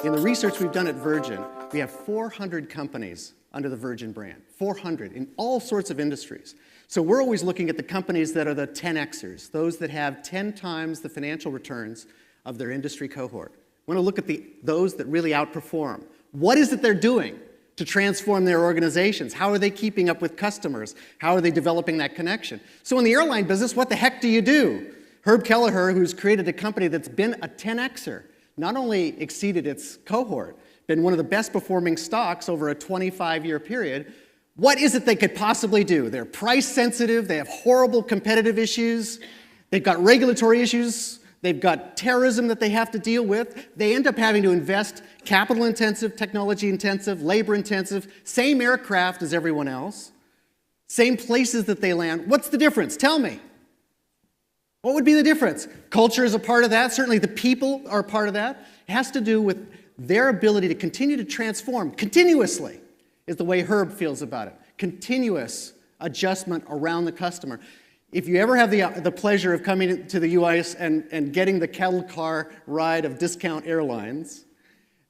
In the research we've done at Virgin, we have 400 companies under the Virgin brand, 400 in all sorts of industries. So we're always looking at the companies that are the 10Xers, those that have 10 times the financial returns of their industry cohort. We want to look at those that really outperform. What is it they're doing to transform their organizations? How are they keeping up with customers? How are they developing that connection? So in the airline business, what the heck do you do? Herb Kelleher, who's created a company that's been a 10Xer, not only exceeded its cohort, been one of the best performing stocks over a 25-year period. What is it they could possibly do? They're price sensitive, they have horrible competitive issues, they've got regulatory issues, they've got terrorism that they have to deal with. They end up having to invest capital intensive, technology intensive, labor intensive, same aircraft as everyone else, same places that they land. What's the difference? Tell me. What would be the difference? Culture is a part of that. Certainly the people are a part of that. It has to do with their ability to continue to transform continuously, is the way Herb feels about it. Continuous adjustment around the customer. If you ever have the pleasure of coming to the US and getting the cattle car ride of Discount Airlines,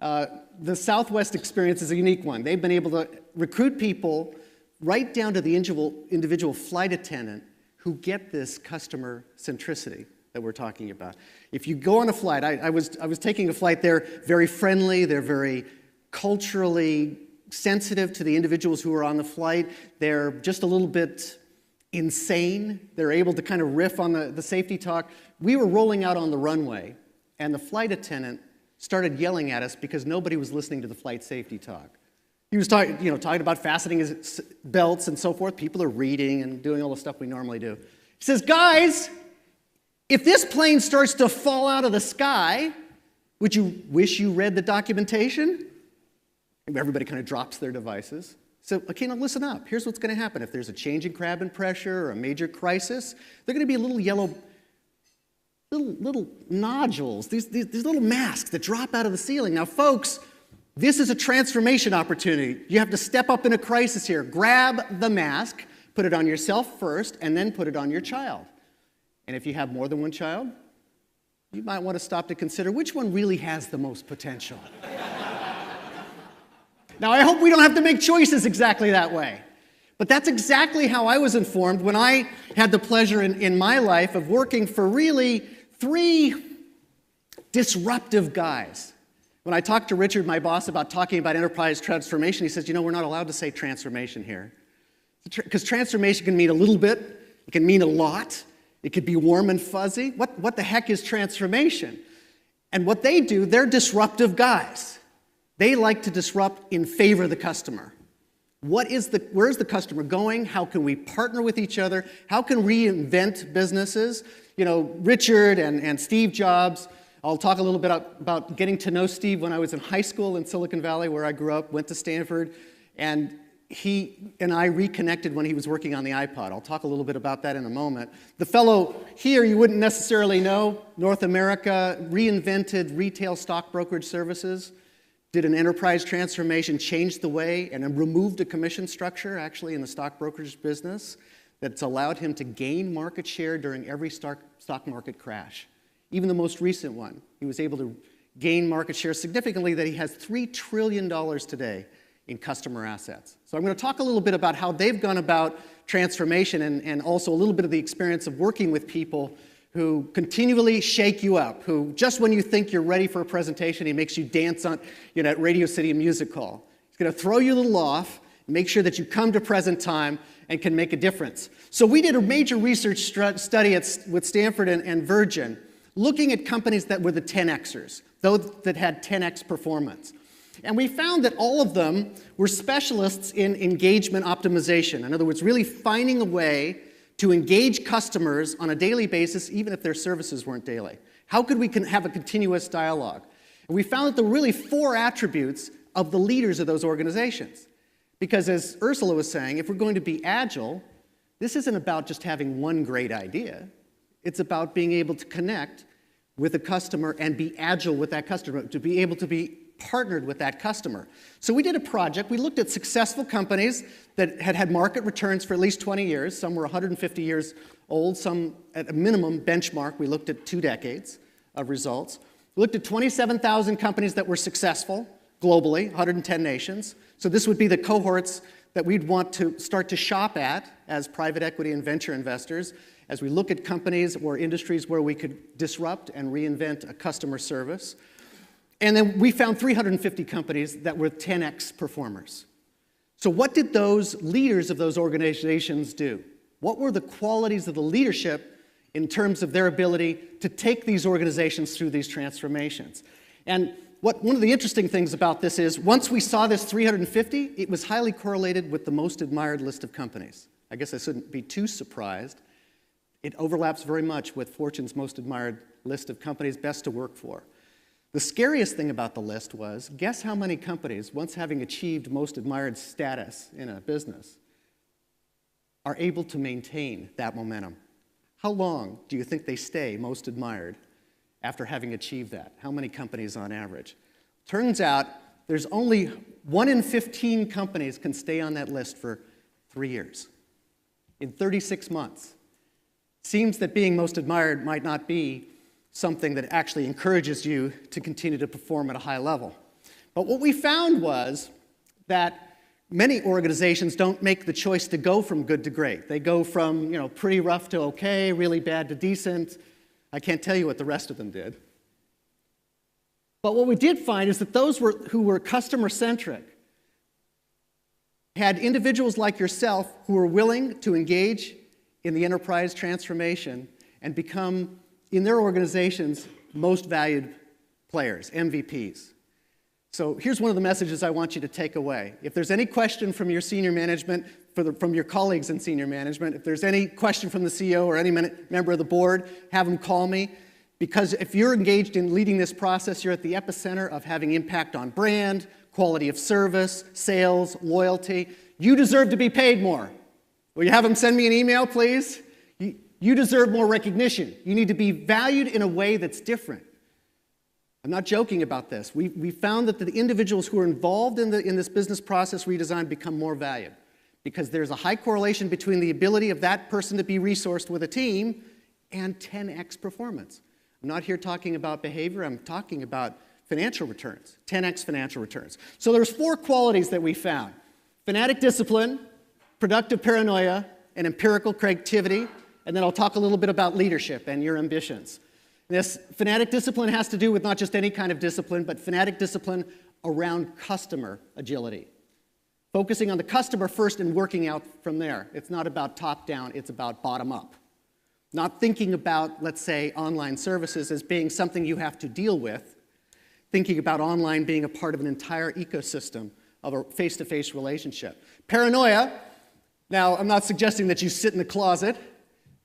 the Southwest experience is a unique one. They've been able to recruit people right down to the individual flight attendant who get this customer centricity that we're talking about. If you go on a flight, I was taking a flight, they're very friendly, they're very culturally sensitive to the individuals who are on the flight. They're just a little bit insane. They're able to kind of riff on the safety talk. We were rolling out on the runway, and the flight attendant started yelling at us because nobody was listening to the flight safety talk. He was talking about fastening his belts and so forth. People are reading and doing all the stuff we normally do. He says, guys, if this plane starts to fall out of the sky, would you wish you read the documentation? Everybody kind of drops their devices. So, okay, now listen up. Here's what's going to happen. If there's a change in cabin pressure or a major crisis, they're going to be little yellow, little nodules, these little masks that drop out of the ceiling. Now, folks, this is a transformation opportunity. You have to step up in a crisis here. Grab the mask, put it on yourself first, and then put it on your child. And if you have more than one child, you might want to stop to consider which one really has the most potential. Now, I hope we don't have to make choices exactly that way. But that's exactly how I was informed when I had the pleasure in my life of working for really 3 disruptive guys. When I talked to Richard, my boss, about talking about enterprise transformation, he says, we're not allowed to say transformation here. Because transformation can mean a little bit, it can mean a lot, it could be warm and fuzzy. What the heck is transformation? And what they do, they're disruptive guys. They like to disrupt in favor of the customer. Where's the customer going? How can we partner with each other? How can we reinvent businesses? Richard and Steve Jobs. I'll talk a little bit about getting to know Steve when I was in high school in Silicon Valley, where I grew up, went to Stanford, and he and I reconnected when he was working on the iPod. I'll talk a little bit about that in a moment. The fellow here you wouldn't necessarily know, North America, reinvented retail stock brokerage services, did an enterprise transformation, changed the way, and removed a commission structure, actually, in the stock brokerage business that's allowed him to gain market share during every stock market crash. Even the most recent one, he was able to gain market share significantly, that he has $3 trillion today in customer assets. So I'm going to talk a little bit about how they've gone about transformation and also a little bit of the experience of working with people who continually shake you up, who just when you think you're ready for a presentation, he makes you dance on, at Radio City Music Hall. He's going to throw you a little off, make sure that you come to present time and can make a difference. So we did a major research study with Stanford and Virgin, looking at companies that were the 10Xers, those that had 10X performance. And we found that all of them were specialists in engagement optimization. In other words, really finding a way to engage customers on a daily basis, even if their services weren't daily. How could we have a continuous dialogue? And we found that there were really 4 attributes of the leaders of those organizations. Because as Ursula was saying, if we're going to be agile, this isn't about just having one great idea. It's about being able to connect with a customer and be agile with that customer, to be able to be partnered with that customer. So we did a project. We looked at successful companies that had market returns for at least 20 years. Some were 150 years old. Some, at a minimum benchmark, we looked at 2 decades of results. We looked at 27,000 companies that were successful globally, 110 nations. So this would be the cohorts that we'd want to start to shop at as private equity and venture investors as we look at companies or industries where we could disrupt and reinvent a customer service. And then we found 350 companies that were 10x performers. So what did those leaders of those organizations do? What were the qualities of the leadership in terms of their ability to take these organizations through these transformations? And one of the interesting things about this is, once we saw this 350, it was highly correlated with the most admired list of companies. I guess I shouldn't be too surprised. It overlaps very much with Fortune's most admired list of companies best to work for. The scariest thing about the list was, guess how many companies, once having achieved most admired status in a business, are able to maintain that momentum? How long do you think they stay most admired after having achieved that? How many companies on average? Turns out there's only 1 in 15 companies can stay on that list for 3 years. In 36 months. Seems that being most admired might not be something that actually encourages you to continue to perform at a high level. But what we found was that many organizations don't make the choice to go from good to great. They go from, pretty rough to okay, really bad to decent. I can't tell you what the rest of them did. But what we did find is that those who were customer-centric had individuals like yourself who were willing to engage in the enterprise transformation and become, in their organizations, most valued players, MVPs. So here's one of the messages I want you to take away. If there's any question from your senior management, from your colleagues in senior management, if there's any question from the CEO or any member of the board, have them call me. Because if you're engaged in leading this process, you're at the epicenter of having impact on brand, quality of service, sales, loyalty. You deserve to be paid more. Will you have them send me an email, please? You deserve more recognition. You need to be valued in a way that's different. I'm not joking about this. We found that the individuals who are involved in this business process redesign become more valued because there's a high correlation between the ability of that person to be resourced with a team and 10x performance. I'm not here talking about behavior. I'm talking about financial returns, 10x financial returns. So there's 4 qualities that we found: fanatic discipline, productive paranoia, and empirical creativity. And then I'll talk a little bit about leadership and your ambitions. This fanatic discipline has to do with not just any kind of discipline, but fanatic discipline around customer agility. Focusing on the customer first and working out from there. It's not about top-down, it's about bottom-up. Not thinking about, let's say, online services as being something you have to deal with. Thinking about online being a part of an entire ecosystem of a face-to-face relationship. Paranoia. Now, I'm not suggesting that you sit in the closet,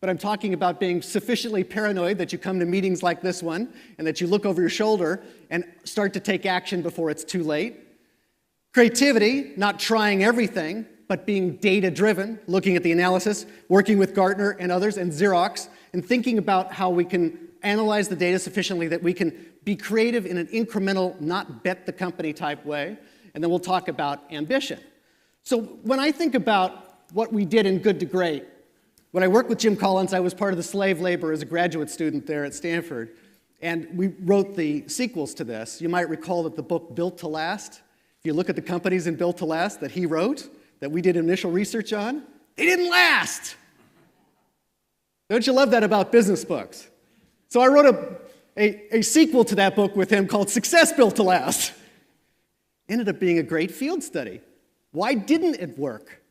but I'm talking about being sufficiently paranoid that you come to meetings like this one and that you look over your shoulder and start to take action before it's too late. Creativity, not trying everything, but being data-driven, looking at the analysis, working with Gartner and others and Xerox, and thinking about how we can analyze the data sufficiently that we can be creative in an incremental, not bet the company type way. And then we'll talk about ambition. So when I think about what we did in Good to Great, when I worked with Jim Collins, I was part of the slave labor as a graduate student there at Stanford, and we wrote the sequels to this. You might recall that the book Built to Last, if you look at the companies in Built to Last that he wrote, that we did initial research on, they didn't last. Don't you love that about business books? So I wrote a sequel to that book with him called Success Built to Last. Ended up being a great field study. Why didn't it work?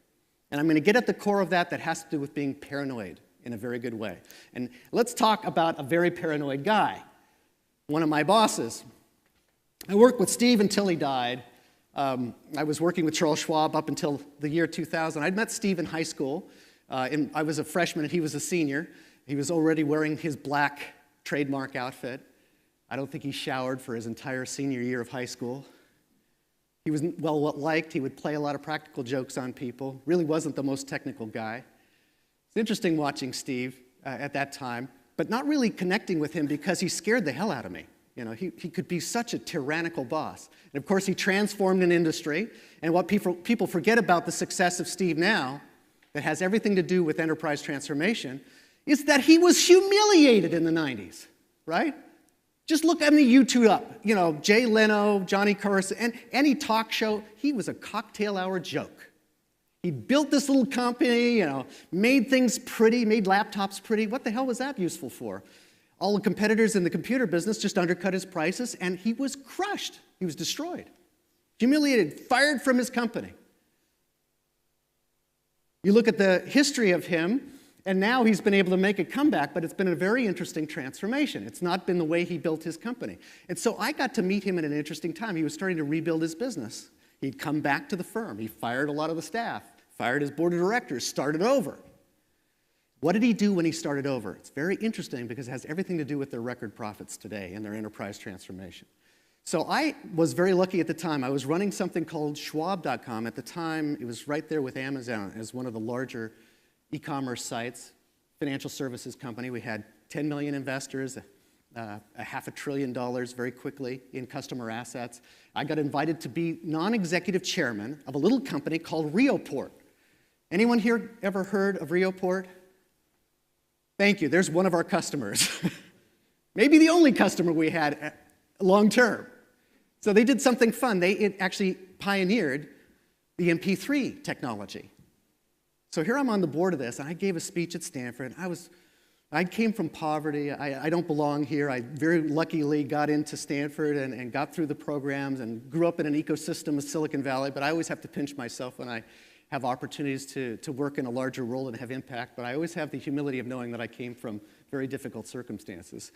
And I'm going to get at the core of that has to do with being paranoid in a very good way. And let's talk about a very paranoid guy, one of my bosses. I worked with Steve until he died. I was working with Charles Schwab up until the year 2000. I'd met Steve in high school. And I was a freshman and he was a senior. He was already wearing his black trademark outfit. I don't think he showered for his entire senior year of high school. He was well-liked. He would play a lot of practical jokes on people. Really wasn't the most technical guy. It's interesting watching Steve at that time, but not really connecting with him because he scared the hell out of me. He could be such a tyrannical boss. And of course, he transformed an industry. And what people forget about the success of Steve now, that has everything to do with enterprise transformation, is that he was humiliated in the 90s, right? Just look on the YouTube up, you know, Jay Leno, Johnny Carson, and any talk show, he was a cocktail hour joke. He built this little company, you know, made things pretty, made laptops pretty. What the hell was that useful for? All the competitors in the computer business just undercut his prices, and he was crushed. He was destroyed, humiliated, fired from his company. You look at the history of him, and now he's been able to make a comeback, but it's been a very interesting transformation. It's not been the way he built his company. And so I got to meet him at an interesting time. He was starting to rebuild his business. He'd come back to the firm. He fired a lot of the staff, fired his board of directors, started over. What did he do when he started over? It's very interesting because it has everything to do with their record profits today and their enterprise transformation. So I was very lucky at the time. I was running something called Schwab.com. At the time, it was right there with Amazon as one of the larger e-commerce sites, financial services company. We had 10 million investors, a $500 billion very quickly in customer assets. I got invited to be non-executive chairman of a little company called Rioport. Anyone here ever heard of Rioport? Thank you. There's one of our customers. Maybe the only customer we had long term. So they did something fun. They actually pioneered the MP3 technology. So here I'm on the board of this, and I gave a speech at Stanford. I came from poverty. I don't belong here. I very luckily got into Stanford and got through the programs and grew up in an ecosystem of Silicon Valley, but I always have to pinch myself when I have opportunities to work in a larger role and have impact, but I always have the humility of knowing that I came from very difficult circumstances.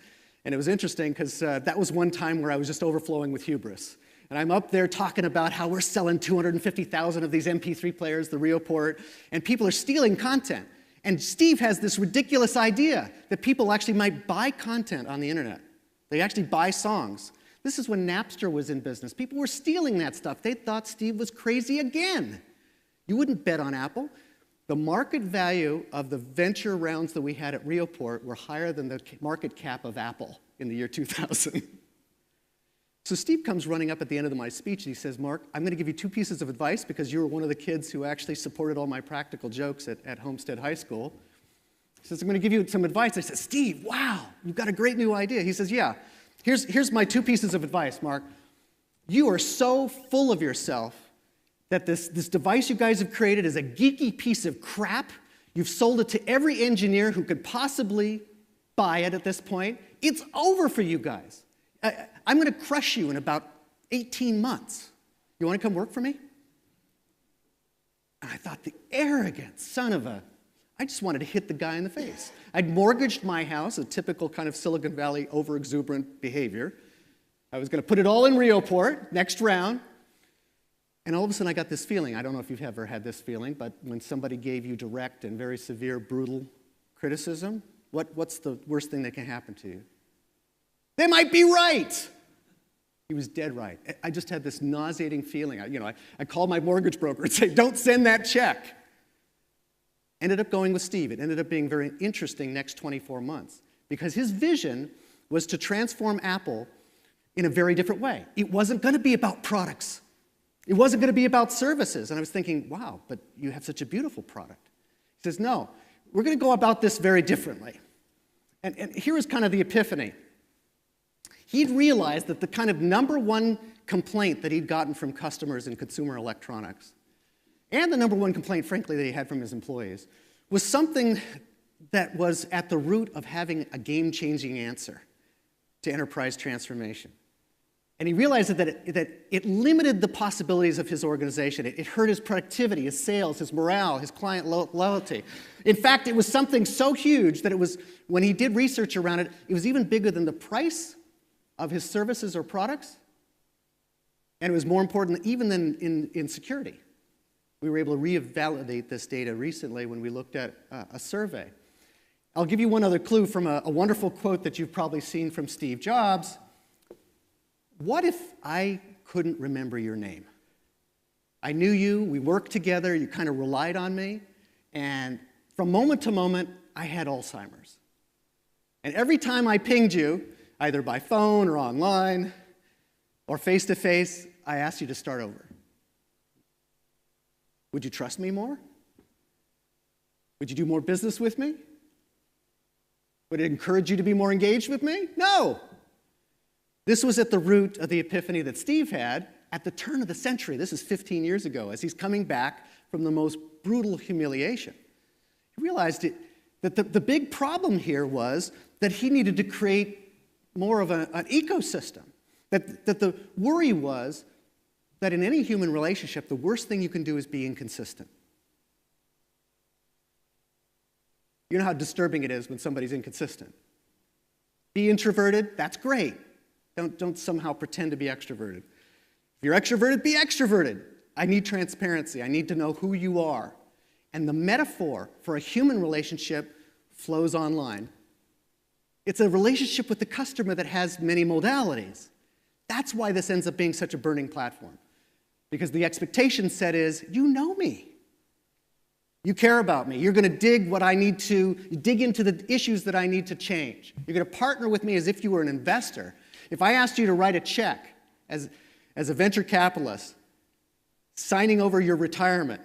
And it was interesting because that was one time where I was just overflowing with hubris. And I'm up there talking about how we're selling 250,000 of these MP3 players, the Rioport, and people are stealing content. And Steve has this ridiculous idea that people actually might buy content on the internet. They actually buy songs. This is when Napster was in business. People were stealing that stuff. They thought Steve was crazy again. You wouldn't bet on Apple. The market value of the venture rounds that we had at Rioport were higher than the market cap of Apple in the year 2000. So Steve comes running up at the end of my speech and he says, Mark, I'm going to give you 2 pieces of advice because you were one of the kids who actually supported all my practical jokes at Homestead High School. He says, I'm going to give you some advice. I said, Steve, wow, you've got a great new idea. He says, yeah, here's my 2 pieces of advice, Mark. You are so full of yourself that this device you guys have created is a geeky piece of crap. You've sold it to every engineer who could possibly buy it at this point. It's over for you guys. I'm going to crush you in about 18 months. You want to come work for me? And I thought, the arrogant son of a... I just wanted to hit the guy in the face. I'd mortgaged my house, a typical kind of Silicon Valley over-exuberant behavior. I was going to put it all in Rioport, next round. And all of a sudden I got this feeling. I don't know if you've ever had this feeling, but when somebody gave you direct and very severe, brutal criticism, what's the worst thing that can happen to you? They might be right. He was dead right. I just had this nauseating feeling. I called my mortgage broker and said, don't send that check. Ended up going with Steve. It ended up being very interesting next 24 months because his vision was to transform Apple in a very different way. It wasn't going to be about products. It wasn't going to be about services. And I was thinking, wow, but you have such a beautiful product. He says, no, we're going to go about this very differently. And here was kind of the epiphany. He'd realized that the kind of #1 complaint that he'd gotten from customers in consumer electronics, and the #1 complaint, frankly, that he had from his employees, was something that was at the root of having a game-changing answer to enterprise transformation. And he realized that it limited the possibilities of his organization. It hurt his productivity, his sales, his morale, his client loyalty. In fact, it was something so huge that it was, when he did research around it, it was even bigger than the price of his services or products. And it was more important even than in security. We were able to revalidate this data recently when we looked at a survey. I'll give you one other clue from a wonderful quote that you've probably seen from Steve Jobs. What if I couldn't remember your name? I knew you, we worked together, you kind of relied on me, and from moment to moment, I had Alzheimer's. And every time I pinged you, either by phone or online or face-to-face, I asked you to start over. Would you trust me more? Would you do more business with me? Would it encourage you to be more engaged with me? No. This was at the root of the epiphany that Steve had at the turn of the century. This is 15 years ago, as he's coming back from the most brutal humiliation. He realized that the big problem here was that he needed to create more of an ecosystem. That the worry was that in any human relationship, the worst thing you can do is be inconsistent. You know how disturbing it is when somebody's inconsistent. Be introverted, that's great. Don't somehow pretend to be extroverted. If you're extroverted, be extroverted. I need transparency. I need to know who you are. And the metaphor for a human relationship flows online. It's a relationship with the customer that has many modalities. That's why this ends up being such a burning platform. Because the expectation set is, you know me. You care about me. You're going to dig into the issues that I need to change. You're going to partner with me as if you were an investor. If I asked you to write a check as a venture capitalist, signing over your retirement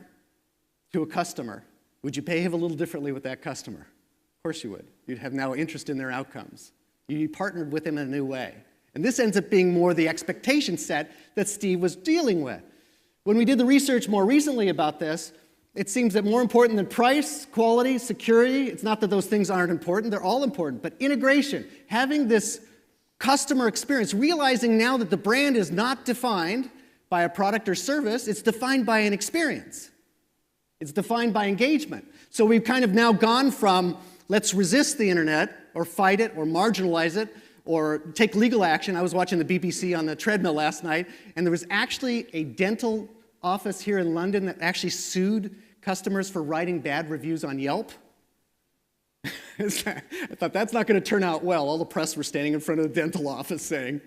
to a customer, would you behave a little differently with that customer? Of course you would. You'd have now interest in their outcomes. You'd be partnered with them in a new way. And this ends up being more the expectation set that Steve was dealing with. When we did the research more recently about this, it seems that more important than price, quality, security, it's not that those things aren't important, they're all important, but integration, having this customer experience, realizing now that the brand is not defined by a product or service, it's defined by an experience. It's defined by engagement. So we've kind of now gone from let's resist the internet or fight it or marginalize it or take legal action. I was watching the BBC on the treadmill last night, and there was actually a dental office here in London that actually sued customers for writing bad reviews on Yelp. I thought that's not going to turn out well. All the press were standing in front of the dental office saying,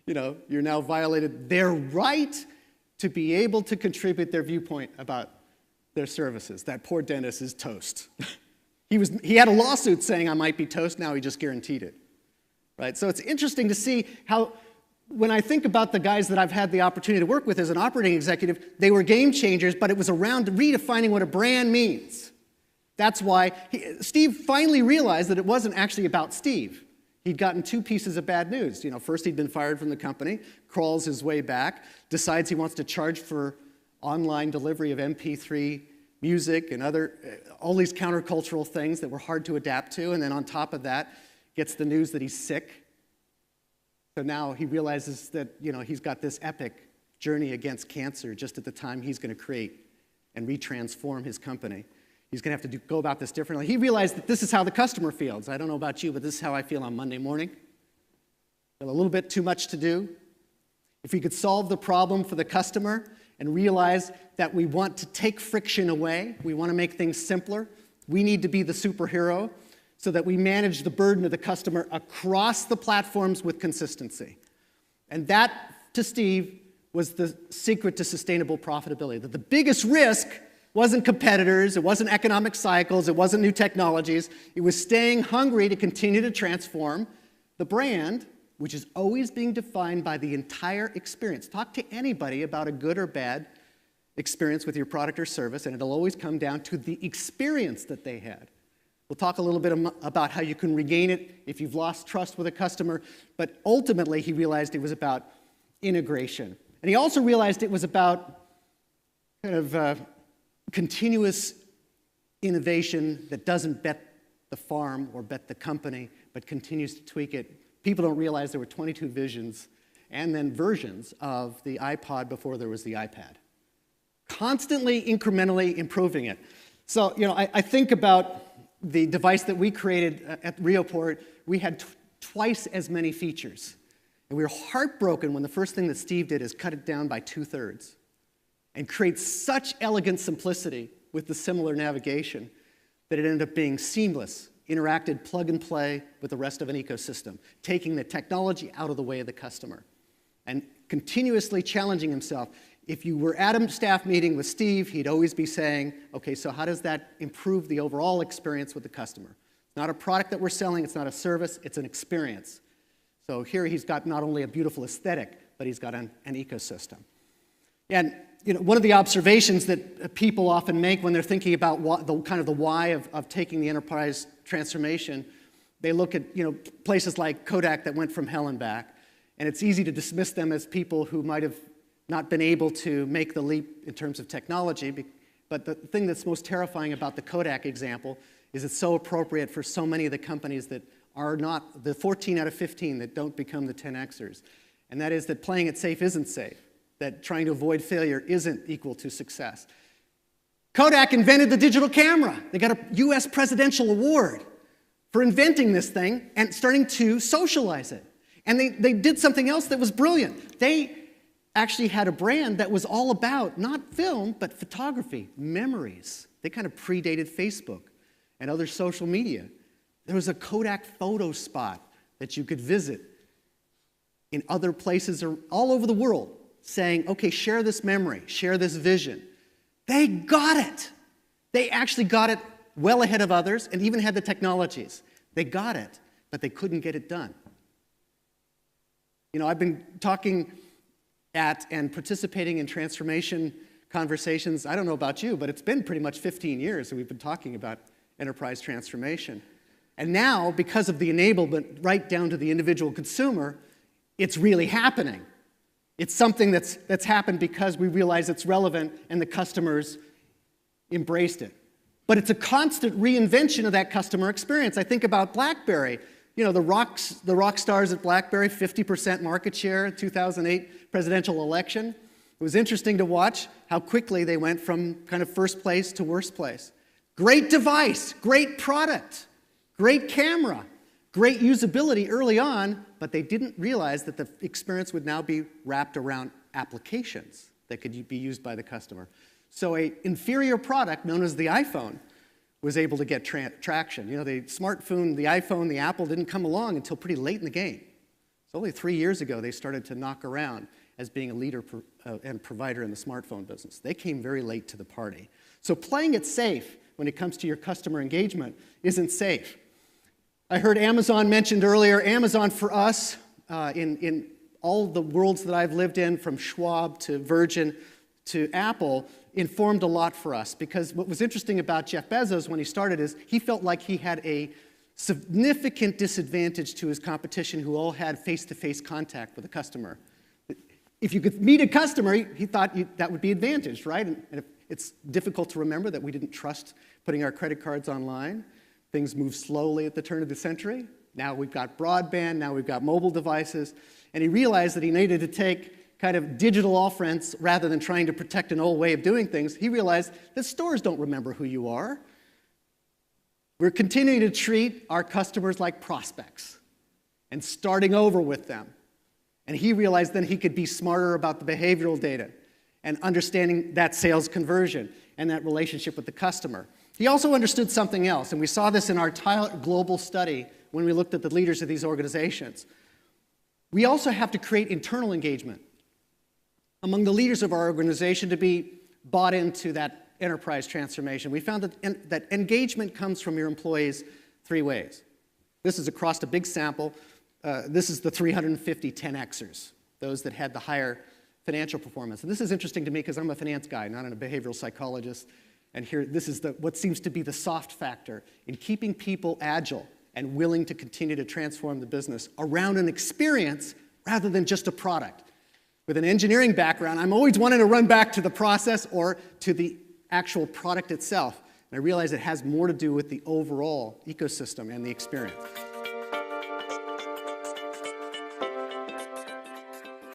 you're now violated their right to be able to contribute their viewpoint about their services. That poor dentist is toast. He had a lawsuit saying I might be toast, now he just guaranteed it. Right? So it's interesting to see how, when I think about the guys that I've had the opportunity to work with as an operating executive, they were game changers, but it was around redefining what a brand means. That's why Steve finally realized that it wasn't actually about Steve. He'd gotten two pieces of bad news. First he'd been fired from the company, crawls his way back, decides he wants to charge for online delivery of MP3 music and all these countercultural things that were hard to adapt to, and then on top of that, gets the news that he's sick. So now he realizes that, he's got this epic journey against cancer just at the time he's going to create and retransform his company. He's going to have to go about this differently. He realized that this is how the customer feels. I don't know about you, but this is how I feel on Monday morning. A little bit too much to do. If we could solve the problem for the customer and realize that we want to take friction away, we want to make things simpler, we need to be the superhero so that we manage the burden of the customer across the platforms with consistency. And that, to Steve, was the secret to sustainable profitability. That the biggest risk wasn't competitors, it wasn't economic cycles, it wasn't new technologies. It was staying hungry to continue to transform the brand, which is always being defined by the entire experience. Talk to anybody about a good or bad experience with your product or service, and it'll always come down to the experience that they had. We'll talk a little bit about how you can regain it if you've lost trust with a customer, but ultimately he realized it was about integration. And he also realized it was about kind of continuous innovation that doesn't bet the farm or bet the company, but continues to tweak it. People don't realize there were 22 visions and then versions of the iPod before there was the iPad. Constantly, incrementally improving it. So, I think about the device that we created at Rioport. We had twice as many features. And we were heartbroken when the first thing that Steve did is cut it down by 2/3 and create such elegant simplicity with the similar navigation that it ended up being seamless, interacted, plug and play with the rest of an ecosystem, taking the technology out of the way of the customer and continuously challenging himself. If you were at a staff meeting with Steve, he'd always be saying, okay, so how does that improve the overall experience with the customer? It's not a product that we're selling, it's not a service, it's an experience. So here he's got not only a beautiful aesthetic, but he's got an ecosystem. And one of the observations that people often make when they're thinking about the why of taking the enterprise transformation, they look at places like Kodak that went from hell and back, And it's easy to dismiss them as people who might have not been able to make the leap in terms of technology. But the thing that's most terrifying about the Kodak example is it's so appropriate for so many of the companies that are not, the 14 out of 15 that don't become the 10Xers. And that is that playing it safe isn't safe, that trying to avoid failure isn't equal to success. Kodak invented the digital camera. They got a US presidential award for inventing this thing and starting to socialize it. And they did something else that was brilliant. They actually had a brand that was all about not film, but photography, memories. They kind of predated Facebook and other social media. There was a Kodak photo spot that you could visit in other places all over the world saying, okay, share this memory, share this vision. They got it. They actually got it well ahead of others and even had the technologies. They got it, but they couldn't get it done. You know, I've been talking at and participating in transformation conversations. I don't know about you, but it's been pretty much 15 years that we've been talking about enterprise transformation. And now, because of the enablement right down to the individual consumer, it's really happening. It's something that's happened because we realize it's relevant and the customers embraced it. But it's a constant reinvention of that customer experience. I think about BlackBerry. You know, the rock stars at BlackBerry, 50% market share, 2008 presidential election. It was interesting to watch how quickly they went from kind of first place to worst place. Great device, great product, great camera, great usability early on, but they didn't realize that the experience would now be wrapped around applications that could be used by the customer. So an inferior product known as the iPhone was able to get traction. You know, the smartphone, the iPhone, the Apple didn't come along until pretty late in the game. So only 3 years ago they started to knock around as being a leader and provider in the smartphone business. They came very late to the party. So playing it safe when it comes to your customer engagement isn't safe. I heard Amazon mentioned earlier. Amazon for us, in all the worlds that I've lived in, from Schwab to Virgin to Apple, informed a lot for us, because what was interesting about Jeff Bezos when he started is he felt like he had a significant disadvantage to his competition who all had face-to-face contact with a customer. If you could meet a customer, he thought that would be advantaged, right? And it's difficult to remember that we didn't trust putting our credit cards online. Things moved slowly at the turn of the century. Now we've got broadband, now we've got mobile devices, and he realized that he needed to take kind of digital offense rather than trying to protect an old way of doing things. He realized that stores don't remember who you are. We're continuing to treat our customers like prospects and starting over with them. And he realized then he could be smarter about the behavioral data and understanding that sales conversion and that relationship with the customer. He also understood something else, and we saw this in our global study when we looked at the leaders of these organizations. We also have to create internal engagement among the leaders of our organization to be bought into that enterprise transformation. We found that engagement comes from your employees 3 ways. This is across a big sample. This is the 350 10Xers, those that had the higher financial performance. And this is interesting to me because I'm a finance guy, not a behavioral psychologist. And here, this is what seems to be the soft factor in keeping people agile and willing to continue to transform the business around an experience rather than just a product. With an engineering background, I'm always wanting to run back to the process or to the actual product itself. And I realize it has more to do with the overall ecosystem and the experience.